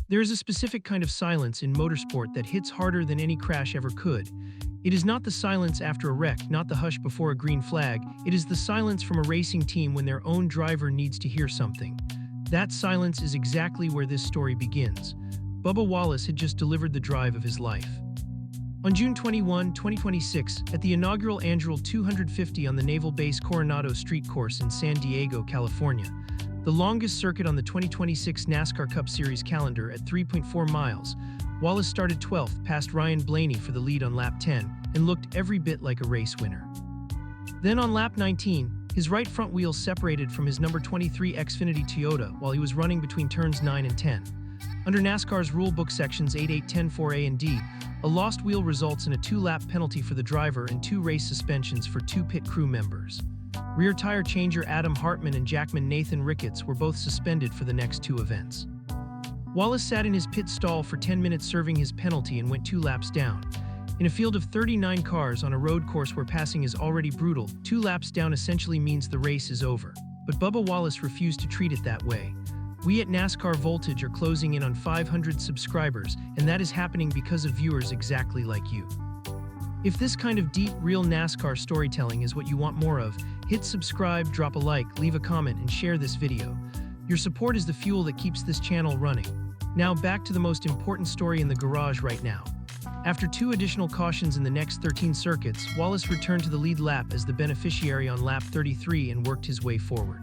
There is a specific kind of silence in motorsport that hits harder than any crash ever could. It is not the silence after a wreck, not the hush before a green flag. It is the silence from a racing team when their own driver needs to hear something. That silence is exactly where this story begins. Bubba Wallace had just delivered the drive of his life. On June 21, 2026, at the inaugural Annual 250 on the Naval Base Coronado Street Course in San Diego, California, the longest circuit on the 2026 NASCAR Cup Series calendar at 3.4 miles, Wallace started 12th past Ryan Blaney for the lead on lap 10 and looked every bit like a race winner. Then on lap 19, his right front wheel separated from his number 23 Xfinity Toyota while he was running between turns 9 and 10. Under NASCAR's rulebook sections 8, 8, 10, 4A and D, a lost wheel results in a 2-lap penalty for the driver and 2 race suspensions for 2 pit crew members. Rear tire changer Adam Hartman and jackman Nathan Ricketts were both suspended for the next 2 events. Wallace sat in his pit stall for 10 minutes serving his penalty and went 2 laps down. In a field of 39 cars on a road course where passing is already brutal, 2 laps down essentially means the race is over. But Bubba Wallace refused to treat it that way. We at NASCAR Voltage are closing in on 500 subscribers, and that is happening because of viewers exactly like you. If this kind of deep, real NASCAR storytelling is what you want more of, hit subscribe, drop a like, leave a comment, and share this video. Your support is the fuel that keeps this channel running. Now back to the most important story in the garage right now. After 2 additional cautions in the next 13 circuits, Wallace returned to the lead lap as the beneficiary on lap 33 and worked his way forward.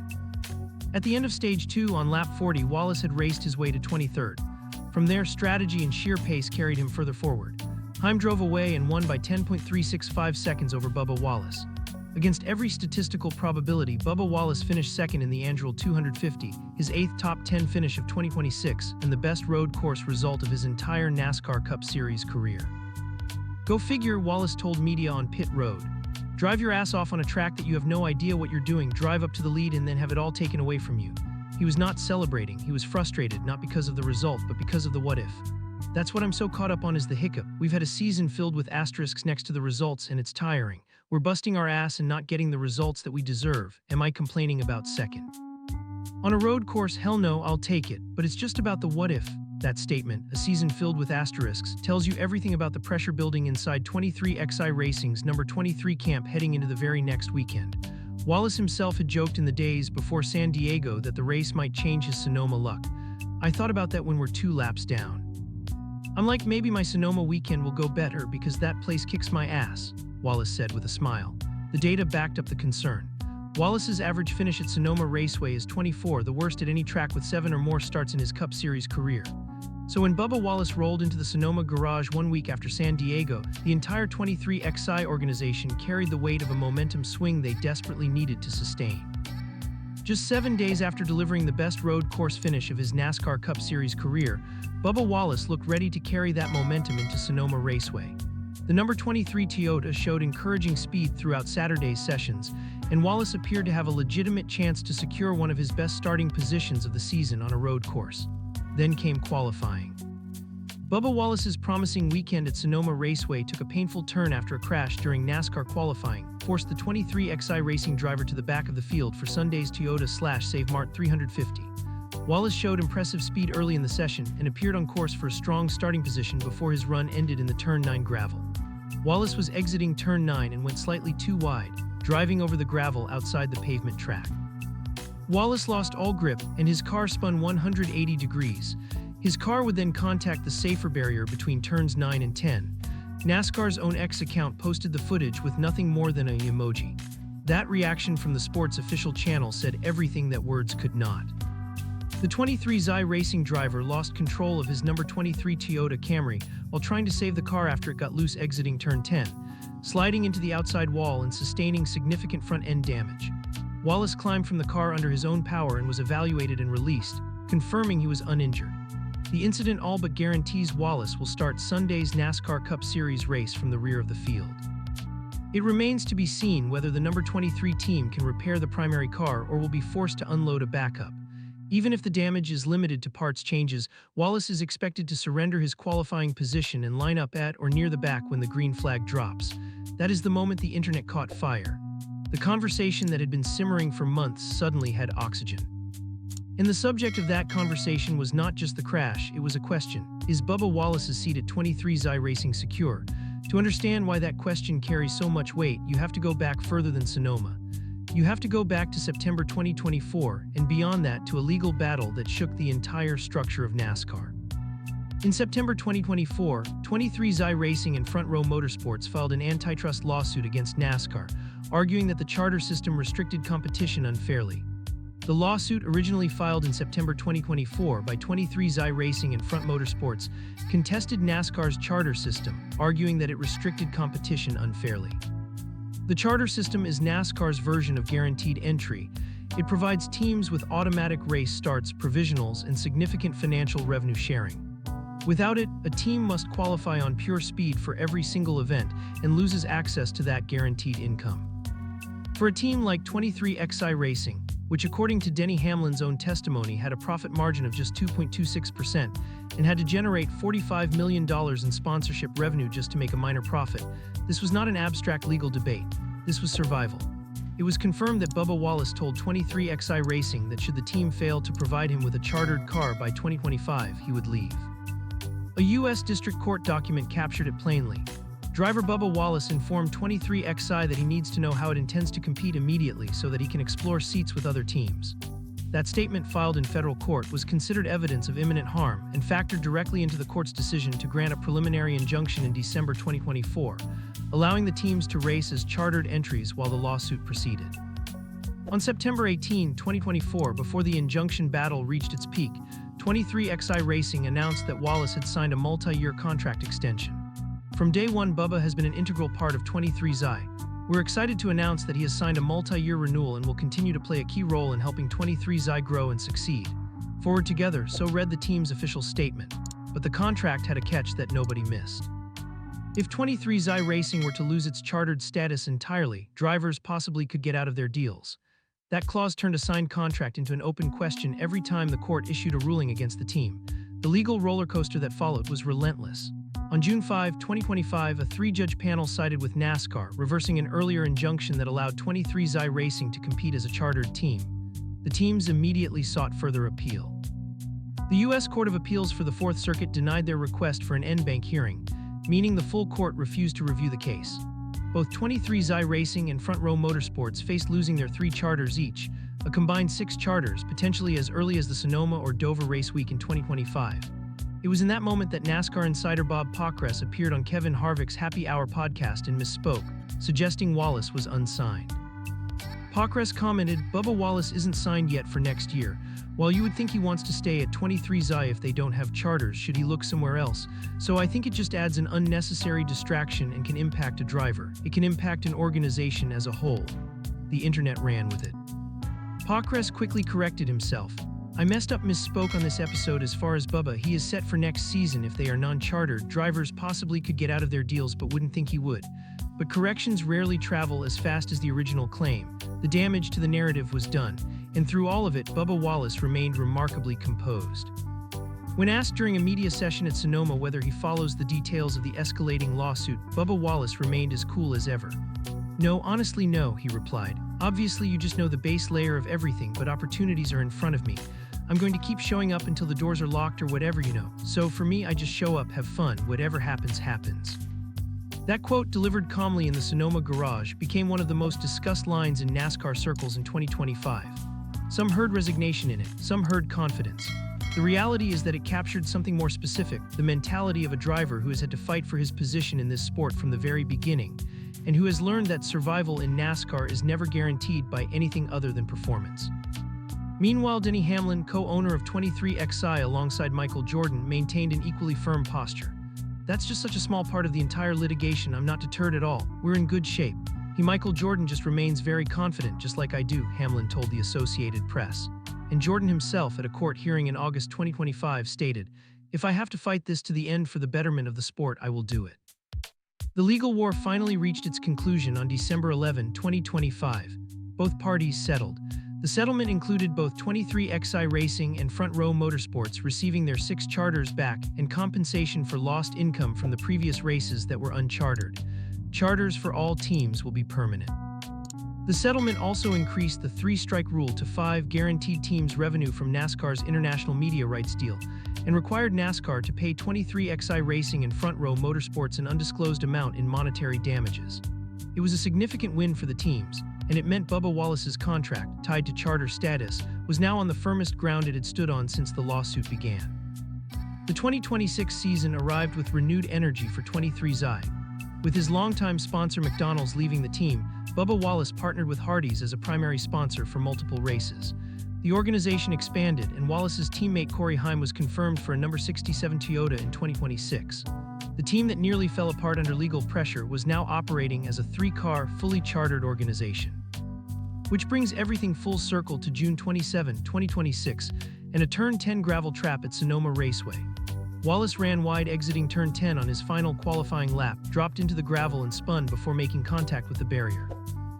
At the end of stage 2 on lap 40, Wallace had raced his way to 23rd. From there, strategy and sheer pace carried him further forward. Heim drove away and won by 10.365 seconds over Bubba Wallace. Against every statistical probability, Bubba Wallace finished second in the Annual 250, his 8th top 10 finish of 2026, and the best road course result of his entire NASCAR Cup Series career. Go figure, Wallace told media on pit road. Drive your ass off on a track that you have no idea what you're doing, drive up to the lead and then have it all taken away from you. He was not celebrating, he was frustrated, not because of the result, but because of the what if. That's what I'm so caught up on is the hiccup. We've had a season filled with asterisks next to the results and it's tiring. We're busting our ass and not getting the results that we deserve. Am I complaining about second? On a road course, hell no, I'll take it, but it's just about the what if. That statement, a season filled with asterisks, tells you everything about the pressure building inside 23XI Racing's number 23 camp heading into the very next weekend. Wallace himself had joked in the days before San Diego that the race might change his Sonoma luck. I thought about that when we're 2 laps down. I'm like, maybe my Sonoma weekend will go better because that place kicks my ass, Wallace said with a smile. The data backed up the concern. Wallace's average finish at Sonoma Raceway is 24, the worst at any track with 7 or more starts in his Cup Series career. So when Bubba Wallace rolled into the Sonoma garage 1 week after San Diego, the entire 23XI organization carried the weight of a momentum swing they desperately needed to sustain. Just 7 days after delivering the best road course finish of his NASCAR Cup Series career, Bubba Wallace looked ready to carry that momentum into Sonoma Raceway. The number 23 Toyota showed encouraging speed throughout Saturday's sessions, and Wallace appeared to have a legitimate chance to secure one of his best starting positions of the season on a road course. Then came qualifying. Bubba Wallace's promising weekend at Sonoma Raceway took a painful turn after a crash during NASCAR qualifying forced the 23XI Racing driver to the back of the field for Sunday's Toyota/Save Mart 350. Wallace showed impressive speed early in the session and appeared on course for a strong starting position before his run ended in the Turn 9 gravel. Wallace was exiting Turn 9 and went slightly too wide, driving over the gravel outside the pavement track. Wallace lost all grip and his car spun 180 degrees. His car would then contact the safer barrier between turns 9 and 10. NASCAR's own X account posted the footage with nothing more than an emoji. That reaction from the sport's official channel said everything that words could not. The 23XI Racing driver lost control of his number 23 Toyota Camry while trying to save the car after it got loose exiting turn 10, sliding into the outside wall and sustaining significant front-end damage. Wallace climbed from the car under his own power and was evaluated and released, confirming he was uninjured. The incident all but guarantees Wallace will start Sunday's NASCAR Cup Series race from the rear of the field. It remains to be seen whether the number 23 team can repair the primary car or will be forced to unload a backup. Even if the damage is limited to parts changes, Wallace is expected to surrender his qualifying position and line up at or near the back when the green flag drops. That is the moment the internet caught fire. The conversation that had been simmering for months suddenly had oxygen. And the subject of that conversation was not just the crash, it was a question. Is Bubba Wallace's seat at 23xi Racing secure? To understand why that question carries so much weight, you have to go back further than Sonoma. You have to go back to September 2024, and beyond that to a legal battle that shook the entire structure of NASCAR. In September 2024, 23xi Racing and Front Row Motorsports filed an antitrust lawsuit against NASCAR, arguing that the charter system restricted competition unfairly. The lawsuit, originally filed in September 2024 by 23xi Racing and Front Motorsports, contested NASCAR's charter system, arguing that it restricted competition unfairly. The charter system is NASCAR's version of guaranteed entry. It provides teams with automatic race starts, provisionals, and significant financial revenue sharing. Without it, a team must qualify on pure speed for every single event and loses access to that guaranteed income. For a team like 23xi Racing, which according to Denny Hamlin's own testimony had a profit margin of just 2.26% and had to generate $45 million in sponsorship revenue just to make a minor profit, this was not an abstract legal debate. This was survival. It was confirmed that Bubba Wallace told 23xi Racing that should the team fail to provide him with a chartered car by 2025, he would leave. A U.S. District Court document captured it plainly. Driver Bubba Wallace informed 23xi that he needs to know how it intends to compete immediately so that he can explore seats with other teams. That statement, filed in federal court, was considered evidence of imminent harm and factored directly into the court's decision to grant a preliminary injunction in December 2024, allowing the teams to race as chartered entries while the lawsuit proceeded. On September 18, 2024, before the injunction battle reached its peak, 23xi Racing announced that Wallace had signed a multi-year contract extension. From day one, Bubba has been an integral part of 23xi. We're excited to announce that he has signed a multi-year renewal and will continue to play a key role in helping 23xi grow and succeed. Forward together, so read the team's official statement. But the contract had a catch that nobody missed. If 23xi Racing were to lose its chartered status entirely, drivers possibly could get out of their deals. That clause turned a signed contract into an open question every time the court issued a ruling against the team. The legal roller coaster that followed was relentless. On June 5, 2025, a three-judge panel sided with NASCAR, reversing an earlier injunction that allowed 23xi Racing to compete as a chartered team. The teams immediately sought further appeal. The U.S. Court of Appeals for the Fourth Circuit denied their request for an en banc hearing, meaning the full court refused to review the case. Both 23xi Racing and Front Row Motorsports faced losing their 3 charters each, a combined 6 charters, potentially as early as the Sonoma or Dover race week in 2025. It was in that moment that NASCAR insider Bob Pockrass appeared on Kevin Harvick's Happy Hour podcast and misspoke, suggesting Wallace was unsigned. Pockrass commented, "Bubba Wallace isn't signed yet for next year. While you would think he wants to stay at 23xi if they don't have charters, should he look somewhere else? So I think it just adds an unnecessary distraction and can impact a driver. It can impact an organization as a whole." The internet ran with it. Pockrass quickly corrected himself. "I misspoke on this episode. As far as Bubba, he is set for next season. If they are non-chartered, drivers possibly could get out of their deals but wouldn't think he would. But corrections rarely travel as fast as the original claim. The damage to the narrative was done, and through all of it, Bubba Wallace remained remarkably composed." When asked during a media session at Sonoma whether he follows the details of the escalating lawsuit, Bubba Wallace remained as cool as ever. "No, honestly no," he replied. "Obviously you just know the base layer of everything, but opportunities are in front of me. I'm going to keep showing up until the doors are locked or whatever, you know. So for me, I just show up, have fun, whatever happens, happens." That quote, delivered calmly in the Sonoma garage, became one of the most discussed lines in NASCAR circles in 2025. Some heard resignation in it, some heard confidence. The reality is that it captured something more specific, the mentality of a driver who has had to fight for his position in this sport from the very beginning, and who has learned that survival in NASCAR is never guaranteed by anything other than performance. Meanwhile, Denny Hamlin, co-owner of 23xi alongside Michael Jordan, maintained an equally firm posture. "That's just such a small part of the entire litigation. I'm not deterred at all. We're in good shape. Michael Jordan just remains very confident, just like I do," Hamlin told the Associated Press. And Jordan himself, at a court hearing in August 2025, stated, "If I have to fight this to the end for the betterment of the sport, I will do it." The legal war finally reached its conclusion on December 11, 2025. Both parties settled. The settlement included both 23xi Racing and Front Row Motorsports receiving their 6 charters back and compensation for lost income from the previous races that were unchartered. Charters for all teams will be permanent. The settlement also increased the three-strike rule to 5, guaranteed teams revenue from NASCAR's international media rights deal, and required NASCAR to pay 23XI Racing and Front Row Motorsports an undisclosed amount in monetary damages. It was a significant win for the teams, and it meant Bubba Wallace's contract, tied to charter status, was now on the firmest ground it had stood on since the lawsuit began. The 2026 season arrived with renewed energy for 23XI. With his longtime sponsor McDonald's leaving the team, Bubba Wallace partnered with Hardee's as a primary sponsor for multiple races. The organization expanded, and Wallace's teammate Corey Heim was confirmed for a number 67 Toyota in 2026. The team that nearly fell apart under legal pressure was now operating as a three-car, fully chartered organization. Which brings everything full circle to June 27, 2026, and a Turn 10 gravel trap at Sonoma Raceway. Wallace ran wide exiting Turn 10 on his final qualifying lap, dropped into the gravel and spun before making contact with the barrier.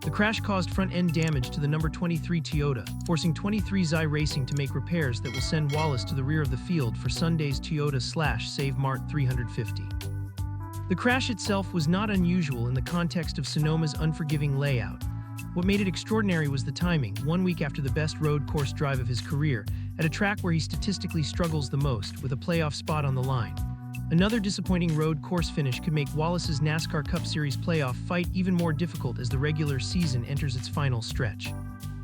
The crash caused front-end damage to the number 23 Toyota, forcing 23XI Racing to make repairs that will send Wallace to the rear of the field for Sunday's Toyota/Save Mart 350. The crash itself was not unusual in the context of Sonoma's unforgiving layout. What made it extraordinary was the timing, 1 week after the best road course drive of his career, at a track where he statistically struggles the most, with a playoff spot on the line. Another disappointing road course finish could make Wallace's NASCAR Cup Series playoff fight even more difficult as the regular season enters its final stretch.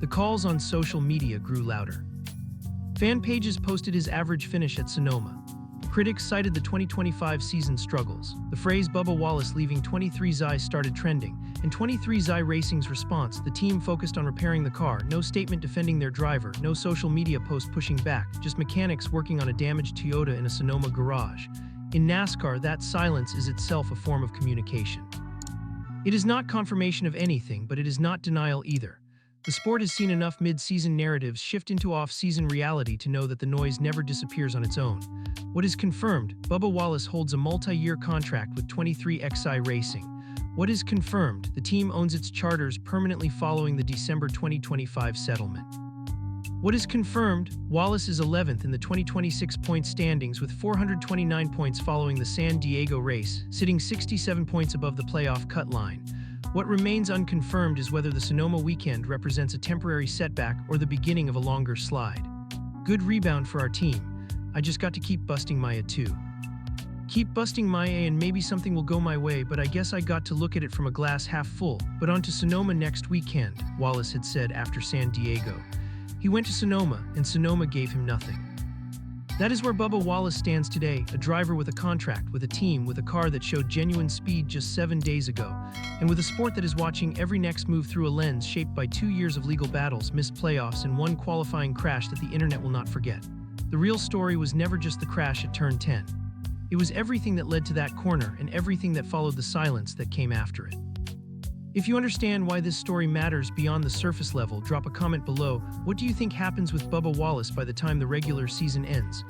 The calls on social media grew louder. Fan pages posted his average finish at Sonoma. Critics cited the 2025 season struggles. The phrase Bubba Wallace leaving 23XI started trending. In 23XI Racing's response, the team focused on repairing the car, no statement defending their driver, no social media post pushing back, just mechanics working on a damaged Toyota in a Sonoma garage. In NASCAR, that silence is itself a form of communication. It is not confirmation of anything, but it is not denial either. The sport has seen enough mid-season narratives shift into off-season reality to know that the noise never disappears on its own. What is confirmed, Bubba Wallace holds a multi-year contract with 23XI Racing. What is confirmed, the team owns its charters permanently following the December 2025 settlement. What is confirmed, Wallace is 11th in the 2026 point standings with 429 points following the San Diego race, sitting 67 points above the playoff cut line. What remains unconfirmed is whether the Sonoma weekend represents a temporary setback or the beginning of a longer slide. Good rebound for our team. I just got to keep busting Maya too. Keep busting Maya and maybe something will go my way, but I guess I got to look at it from a glass half full. But on to Sonoma next weekend, Wallace had said after San Diego. He went to Sonoma, and Sonoma gave him nothing. That is where Bubba Wallace stands today, a driver with a contract, with a team, with a car that showed genuine speed just 7 days ago, and with a sport that is watching every next move through a lens shaped by 2 years of legal battles, missed playoffs, and one qualifying crash that the internet will not forget. The real story was never just the crash at Turn 10. It was everything that led to that corner and everything that followed the silence that came after it. If you understand why this story matters beyond the surface level, drop a comment below. What do you think happens with Bubba Wallace by the time the regular season ends?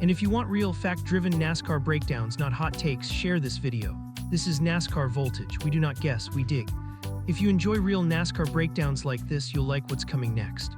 And if you want real, fact-driven NASCAR breakdowns, not hot takes, share this video. This is NASCAR Voltage. We do not guess, we dig. If you enjoy real NASCAR breakdowns like this, you'll like what's coming next.